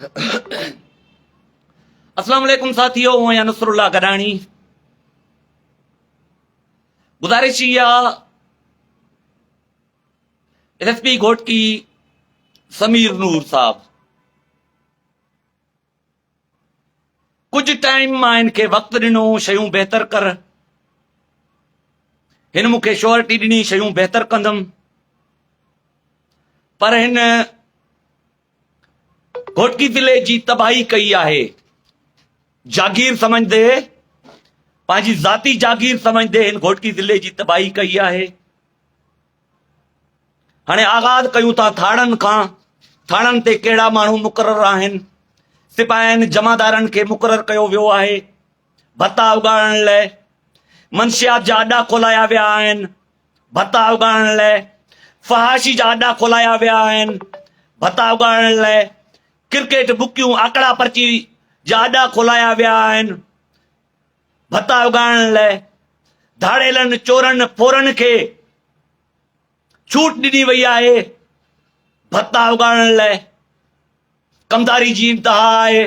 अस्सलाम वालेकुम साथियों, मैं नसरुल्लाह गडानी। गुजारिश या एसएसपी घोटकी समीर नूर साहब, कुछ टाइम मां इनके वक्त ॾिनो शयूं बेहतर कर। हिन मूंखे श्योरिटी ॾिनी शयूं बेहतर कंदम, पर हिन घोटकी जिले जी तबाही कई आहे। जागीर समझदे, पंहिंजी ज़ाती जागीर समझदे हिन घोटकी जिले जी तबाही कई आहे। हाणे आगाज़ कयूं था थाणनि खां। थाणनि ते कहिड़ा माण्हू मुक़रर आहिनि? सिपाहियुनि जमादारनि खे मुक़रर कयो वियो आहे भत्ता उगाड़ण लाइ। मंशियात जा अॾा खोलाया विया आहिनि भत्ता उगाड़ण लाइ। फहाशी जा अॾा खोलाया विया आहिनि भत्ता उगाड़ण लाइ। क्रिकेट बुकियूं आकड़ा पर्ची जा अॾा खोलाया विया आहिनि भत्ता उगाड़ण लाइ। धाड़ेलनि चोरनि फोरनि खे छूट ॾिनी वई आहे भत्ता उगाड़ण लाइ। कमदारी जी इंतहा आहे।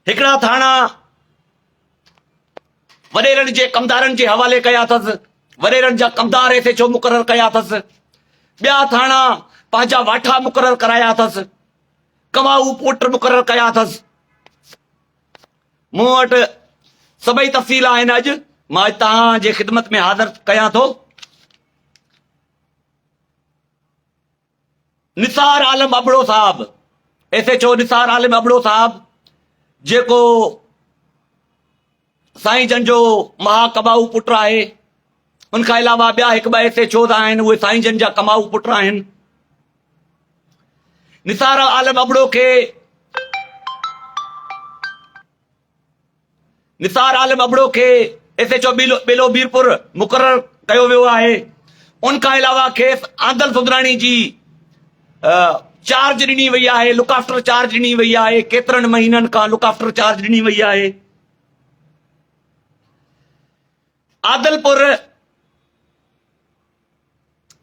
हिकिड़ा थाणा वॾेरनि जे कमदारनि जे हवाले कया अथसि। वॾेरनि जा कमदार ऐसे छो मुक़रर कया अथसि। ॿिया थाणा पंहिंजा वाठा मुक़रर कराया अथसि। कमाऊ पुट मुक़रर कया अथसि। मूं वटि सभई तफ़सील आहिनि। अॼु मां तव्हांजे ख़िदमत में हाज़िर कयां थो। निसार आलम अबड़ो साहब, SHO निसार आलम अबड़ो साहब, जेको साईं जन जो महाकमाऊ पुट आहे। उनखां अलावा ॿिया हिकु ॿ SHOs आहिनि, उहे साईं जन जा कमाऊ पुट आहिनि। निसार आलम अबड़ो खे SHO बेलो बीरपुर मुक़रर कयो वियो आहे। उनखां अलावा खेसि आंदल सुधराणी जी चार्ज ॾिनी वई आहे, लुक आफ्टर चार्ज ॾिनी वई आहे। केतिरनि महीननि खां लुक आफ्टर चार्ज ॾिनी वई आहे। आदलपुर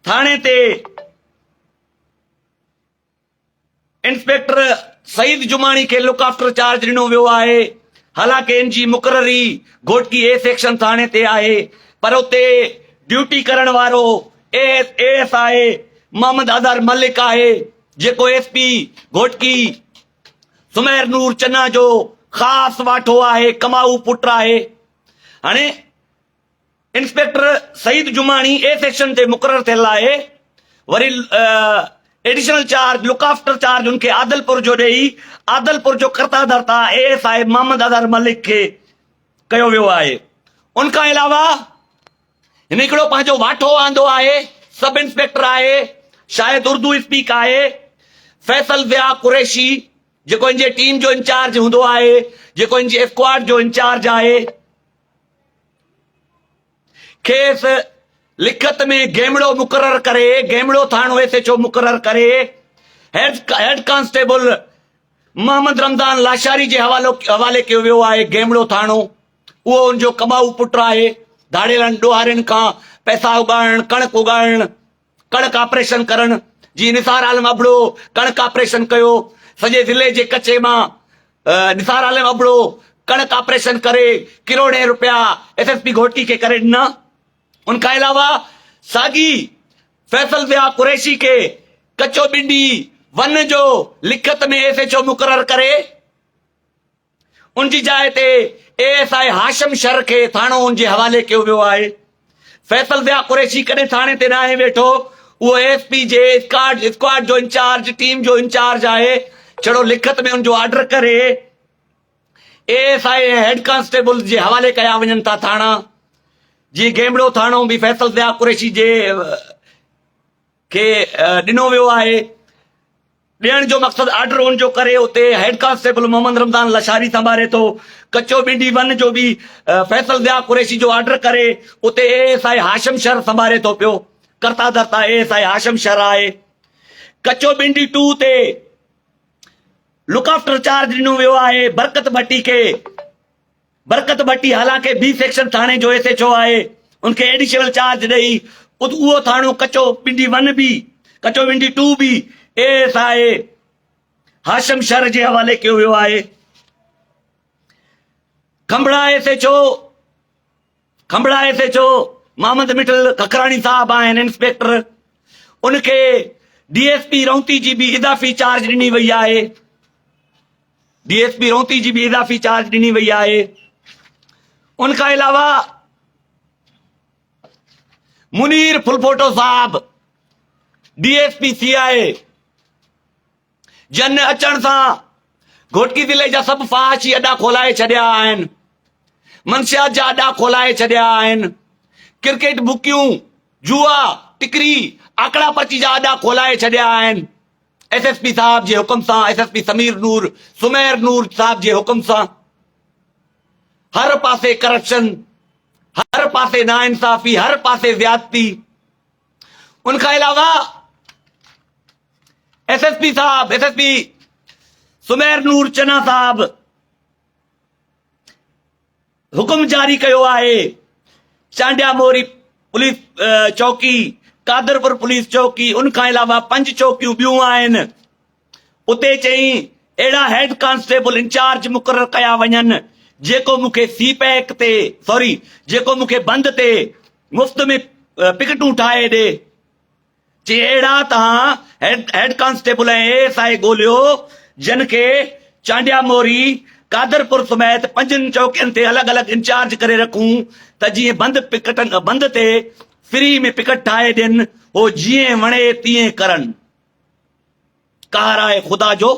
थाणे ते इंस्पेक्टर सईद जुमाणी खे लुक आफ्टर चार्ज ॾिनो वियो आहे। हालांकि इन जी मुक़ररी घोटकी A सेक्शन थाणे ते आहे, पर उते ड्यूटी करण वारो ASI मोहम्मद अज़हर मलिक आहे, जेको SP घोटकी सुमेर नूर चन्ना जो ख़ासि वाठो आहे, कमाऊ पुट आहे। हाणे इंस्पेक्टर सईद जुमाणी A सेक्शन ते मुक़रर थियल आहे। वरी additional charge look after charge उनके आदलपुर जो ॾेई आदलपुर जो कर्ता धर्ता ASI मोहम्मद अज़हर मलिक खे कयो वियो आहे। उनखां अलावा हिन हिकिड़ो पंहिंजो वाठो आंदो आहे, सब इंस्पेक्टर आहे, शायदि उर्दू स्पीक आहे, फैसल ज़िया कुरैशी, जेको इन जे टीम जो इंचार्ज हूंदो आहे, जेको इन जे स्क्वाड जो इंचार्ज आहे। खेसि लिखत में गेमड़ो मुक़रर करे, गेमड़ो थाणो SHO मुक़रर करे हेड कांस्टेबल मोहम्मद रमज़ान लाशारी जे हवाले कयो वियो आहे। गेमड़ो थाणो उहो उनजो कमाऊ पुट आहे। धाड़ेलनि ॾोहारियुनि खां पैसा उगाड़ण, कणक उगाड़ण, कणक ऑपरेशन करण। जी निसार आलम अबड़ो कणक ऑपरेशन कयो। सॼे ज़िले जे कचे मां निसार आलम अबड़ो कणक ऑपरेशन करे करोड़े रुपया SSP घोटकी खे करे ॾिना। उनखां अलावा साॻी फैसल ज़िया कुरैशी खे कचो ॿिंडी वन जो लिखत में SHO मुक़रर करे उनजी जाइ ते ASI हाशिम शर खे थाणो उन जे हवाले कयो वियो आहे। फैसल ज़िया कुरैशी कॾहिं थाणे ते न आहे वेठो। उहो ASP जे स्क्वाड जो इंचार्ज, टीम जो इंचार्ज आहे। छड़ो लिखत में उनजो ऑर्डर करे ASI हेड कांस्टेबल जे हवाले कया वञनि था थाणा। जी गेमड़ो थाणो बि फैसल ज़िया कुरैशी जे खे ॾिनो वियो आहे। ॾियण जो मक़सदु ऑर्डर उनजो करे उते हेड कांस्टेबल मोहम्मद रमज़ान लाशारी संभाले थो। कचो ॿिंडी वन जो बि फैसल ज़िया कुरैशी जो ऑर्डर करे उते ASI हाशिम शर संभाले थो पियो। कर्ता धर्ता ASI हाशिम शर आहे। कचो ॿिंडी 2 ते लुक आफ्टर चार्ज ॾिनो वियो आहे बरकत भट्टी खे। बरकत भट्टी हालांकि B सेक्शन थाणे जो SHO आहे, उनखे एडिशनल चार्ज ॾेई उहो थाणो कचो ॿिंडी 1 बि, कचो ॿिंडी 2 बि ASI हाशिम शर जे हवाले कयो वियो आहे। खंभड़ा एसएचओ मोहम्मद मिठल ककराणी साहब आहिनि इंस्पेक्टर, उनखे डीएसपी रौंती जी भी इजाफ़ी चार्ज ॾिनी वई आहे। डीएसपी रौंती जी भी इजाफ़ी चार्ज ॾिनी वई आहे। उनखां अलावा मुनीर फुलफोटो साहब डीएसपी सीआई जन अचण सां घोटकी ज़िले जा सभु फहाशी अॾा खोलाए छॾिया आहिनि, मंशियात जा अॾा खोलाए छॾिया आहिनि, क्रिकेट बुकियूं, जुआ, टिकरी, आकड़ा पर्ची जा अॾा खोलाए छॾिया आहिनि। एसएसपी साहब जे हुकुम सां, एसएसपी सुमेर नूर साहब जे हुकुम सां हर पासे करप्शन, हर पासे नाइंसाफ़ी, हर पासे ज्यादती। उनखां अलावा एसएसपी सुमेर नूर चना साहब हुकुम जारी कयो आहे, चांडिया मोरी पुलिस चौकी, कादरपुर पुलिस चौकी, उनखां अलावा 5 चौकियूं ॿियूं आहिनि, उते चई अहिड़ा हेड कांस्टेबल इंचार्ज मुक़रर कया वञनि जेको मूंखे जेको मूंखे बंद ते मुफ़्त में पिकटूं ठाहे ॾे। जे अहिड़ा तव्हां हेड कांस्टेबल ऐं एएसआई ॻोल्हियो जिन खे चांडिया मोरी, कादरपुर समेत 5 चौकियुनि ते अलॻि अलॻि इंचार्ज करे रखूं त जीअं बंद ते फ्री में पिकट ठाहे ॾियनि, हो जीअं वणे तीअं करनि। कहर आहे ख़ुदा जो।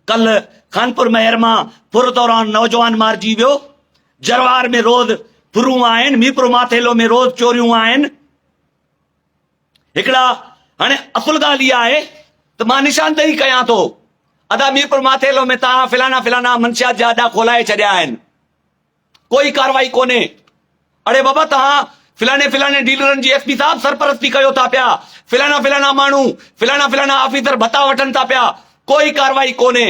कल खानपुर महर मां फुर दौरान नौजवान मारिजी वियो। जरवार में रोज़ फुरूं आहिनि, मीरपुर माथेलो में रोज़ चोरियूं आहिनि। हिकिड़ा हाणे असुल ॻाल्हि इहा आहे त मां निशानदेही कयां थो, अदा मीरपुर माथेलो में तव्हां फिलाना मंशियात जा अॾा खोलाए छॾिया आहिनि, कोई कार्रवाई कोन्हे। अड़े बाबा तव्हां फिलाने डीलरनि जी एसपी साहब सरपरस्ती कयो था पिया, फिलाना माण्हू फिलाना ऑफिसर भत्ता वठनि था पिया, कोई कार्रवाई कोन्हे।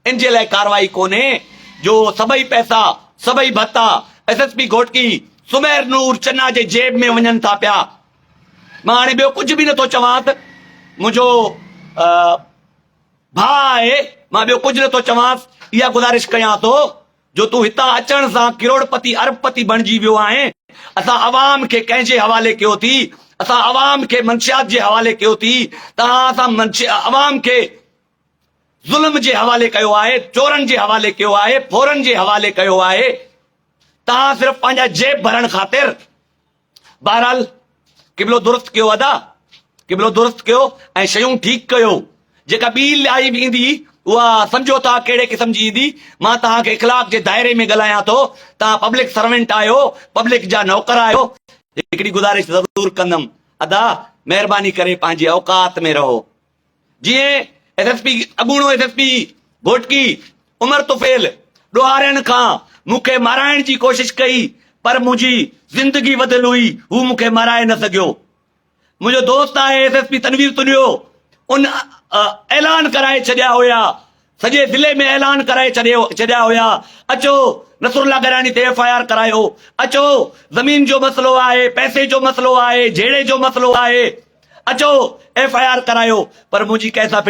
इन जे लाइ कार्रवाई कोन्हे जो सभई पैसा, सभई भत्ता एसएसपी घोटकी सुमेर नूर चन्ना जे जेब में वञनि था पिया। मां हाणे ॿियो कुझु बि नथो चवांसि, मुंहिंजो भाउ आहे, मां ॿियो कुझु नथो चवांसि। इहा गुज़ारिश कयां थो जो तूं हितां अचण सां करोड़पति अरबपति बणिजी वियो आहे। असां अवाम खे कंहिंजे हवाले कयो थी, असां अवाम खे मंशियात जे हवाले कयो थी, असां अवाम खे ज़ुल्म जे हवाले कयो आहे, चोरनि जे हवाले कयो आहे, फोरन जे हवाले कयो आहे। तव्हां सिर्फ़ पंहिंजा जेब भरण ख़ातिर। बहरहाल क़िबलो दुरुस्त कयो, अदा क़िबलो दुरुस्त कयो ऐं शयूं ठीकु कयो। जेका ॿी लाइव ईंदी उहा सम्झो था कहिड़े क़िस्म जी ईंदी। मां तव्हांखे इख़लाक़ जे दायरे में ॻाल्हायां थो, तव्हां पब्लिक सर्वेंट आहियो, पब्लिक जा नौकर आहियो। हिकिड़ी गुज़ारिश ज़रूर कंदुमि, अदा महिरबानी करे पंहिंजे औकात में रहो। जीअं अॻूणो एसएसपी घोटकी उमर तुफेल ॾोहारियण खां मूंखे माराइण जी कोशिश कई, पर मुंहिंजी ज़िंदगी वधियल हुई, हू मूंखे माराए न सघियो। मुंहिंजो दोस्त आहे एसएसपी तनवीर तुलियो, उन ऐलान कराए छॾिया हुया, सॼे ज़िले में ऐलान कराए छॾिया हुया, अचो नसरुल्ला गरानी ते एफआईआर करायो, अचो ज़मीन जो मसलो आहे, पैसे जो मसलो आहे, झेड़े जो मसलो आहे, अचो एफआईआर करायो। पर मुंहिंजी कंहिंसां